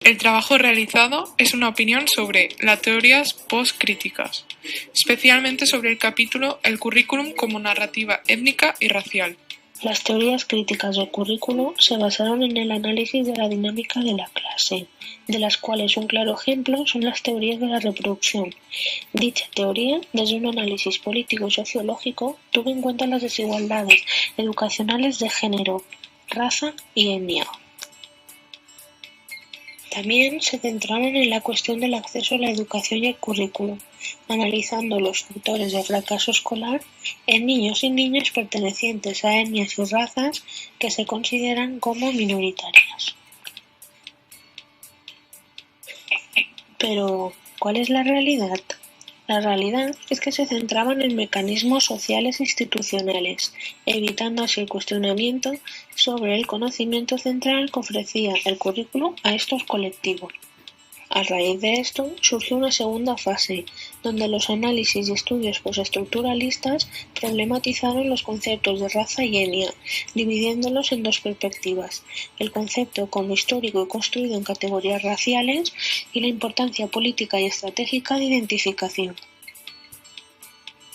El trabajo realizado es una opinión sobre las teorías post-críticas, especialmente sobre el capítulo El currículum como narrativa étnica y racial. Las teorías críticas del currículo se basaron en el análisis de la dinámica de la clase, de las cuales un claro ejemplo son las teorías de la reproducción. Dicha teoría, desde un análisis político y sociológico, tuvo en cuenta las desigualdades educacionales de género, raza y etnia. También se centraron en la cuestión del acceso a la educación y el currículo, analizando los factores de fracaso escolar en niños y niñas pertenecientes a etnias y razas que se consideran como minoritarias. Pero, ¿cuál es la realidad? La realidad es que se centraban en mecanismos sociales e institucionales, evitando así el cuestionamiento sobre el conocimiento central que ofrecía el currículo a estos colectivos. A raíz de esto surgió una segunda fase, donde los análisis y estudios postestructuralistas problematizaron los conceptos de raza y etnia, dividiéndolos en dos perspectivas: el concepto como histórico y construido en categorías raciales y la importancia política y estratégica de identificación.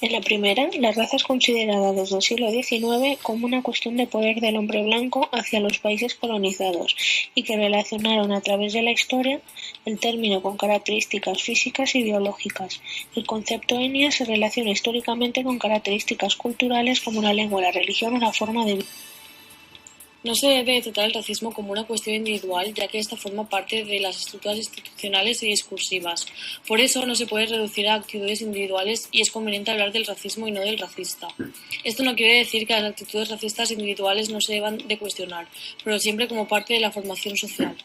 En la primera, la raza es considerada desde el siglo XIX como una cuestión de poder del hombre blanco hacia los países colonizados y que relacionaron a través de la historia el término con características físicas y biológicas. El concepto etnia se relaciona históricamente con características culturales como la lengua, la religión o la forma de vida. No se debe tratar el racismo como una cuestión individual, ya que esta forma parte de las estructuras institucionales y discursivas. Por eso no se puede reducir a actitudes individuales y es conveniente hablar del racismo y no del racista. Esto no quiere decir que las actitudes racistas individuales no se deban de cuestionar, pero siempre como parte de la formación social.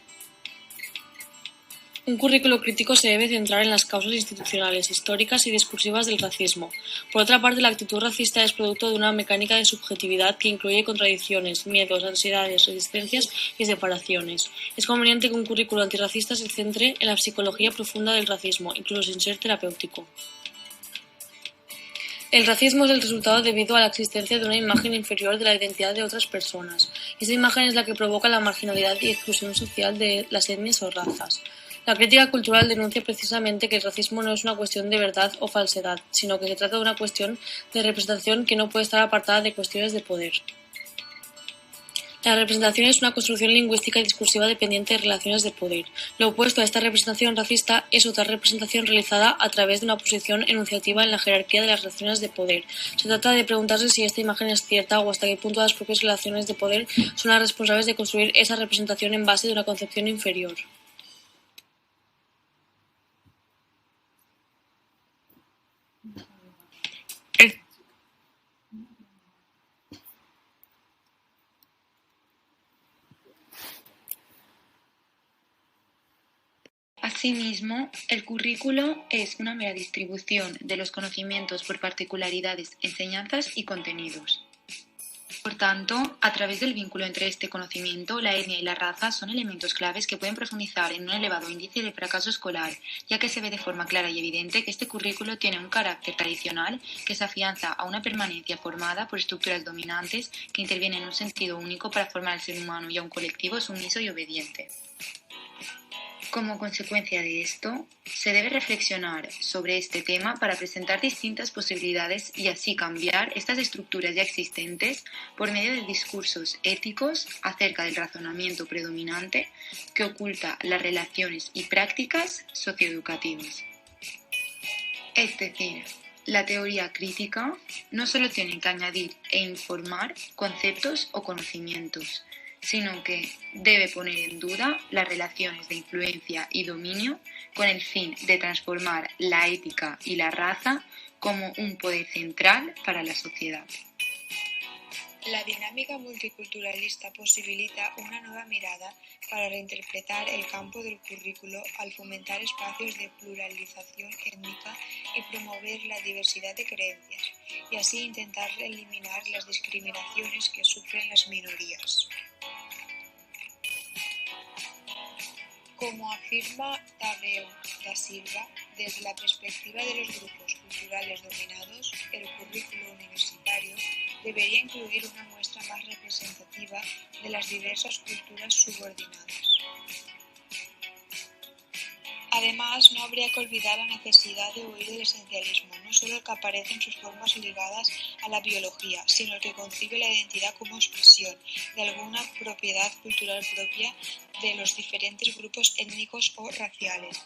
Un currículo crítico se debe centrar en las causas institucionales, históricas y discursivas del racismo. Por otra parte, la actitud racista es producto de una mecánica de subjetividad que incluye contradicciones, miedos, ansiedades, resistencias y separaciones. Es conveniente que un currículo antirracista se centre en la psicología profunda del racismo, incluso sin ser terapéutico. El racismo es el resultado debido a la existencia de una imagen inferior de la identidad de otras personas. Esa imagen es la que provoca la marginalidad y exclusión social de las etnias o razas. La crítica cultural denuncia precisamente que el racismo no es una cuestión de verdad o falsedad, sino que se trata de una cuestión de representación que no puede estar apartada de cuestiones de poder. La representación es una construcción lingüística y discursiva dependiente de relaciones de poder. Lo opuesto a esta representación racista es otra representación realizada a través de una posición enunciativa en la jerarquía de las relaciones de poder. Se trata de preguntarse si esta imagen es cierta o hasta qué punto las propias relaciones de poder son las responsables de construir esa representación en base de una concepción inferior. Asimismo, el currículo es una mera distribución de los conocimientos por particularidades, enseñanzas y contenidos. Por tanto, a través del vínculo entre este conocimiento, la etnia y la raza son elementos claves que pueden profundizar en un elevado índice de fracaso escolar, ya que se ve de forma clara y evidente que este currículo tiene un carácter tradicional que se afianza a una permanencia formada por estructuras dominantes que intervienen en un sentido único para formar al ser humano y a un colectivo sumiso y obediente. Como consecuencia de esto, se debe reflexionar sobre este tema para presentar distintas posibilidades y así cambiar estas estructuras ya existentes por medio de discursos éticos acerca del razonamiento predominante que oculta las relaciones y prácticas socioeducativas. Es decir, la teoría crítica no solo tiene que añadir e informar conceptos o conocimientos, sino que debe poner en duda las relaciones de influencia y dominio con el fin de transformar la ética y la raza como un poder central para la sociedad. La dinámica multiculturalista posibilita una nueva mirada para reinterpretar el campo del currículo al fomentar espacios de pluralización étnica y promover la diversidad de creencias, y así intentar eliminar las discriminaciones que sufren las minorías. Como afirma Tadeu da Silva, desde la perspectiva de los grupos culturales dominados, el currículo universitario debería incluir una muestra más representativa de las diversas culturas subordinadas. Además, no habría que olvidar la necesidad de huir del esencialismo, no solo el que aparece en sus formas ligadas a la biología, sino el que concibe la identidad como expresión de alguna propiedad cultural propia de los diferentes grupos étnicos o raciales.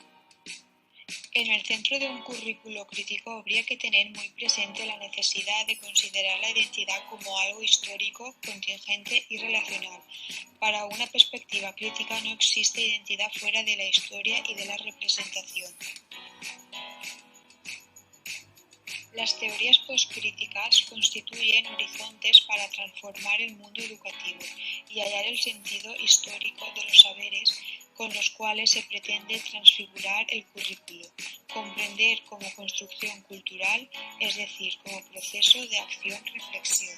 En el centro de un currículo crítico habría que tener muy presente la necesidad de considerar la identidad como algo histórico, contingente y relacional. Para una perspectiva crítica no existe identidad fuera de la historia y de la representación. Las teorías poscríticas constituyen horizontes para transformar el mundo educativo y hallar el sentido histórico de los saberes con los cuales se pretende transfigurar el currículo, comprender como construcción cultural, es decir, como proceso de acción-reflexión.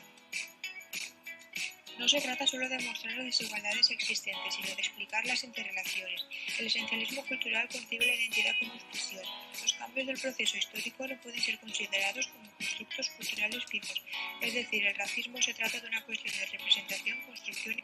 No se trata solo de mostrar las desigualdades existentes, sino de explicar las interrelaciones. El esencialismo cultural concibe la identidad como expresión. Los cambios del proceso histórico no pueden ser considerados como constructos culturales fijos, es decir, el racismo se trata de una cuestión de representación, construcción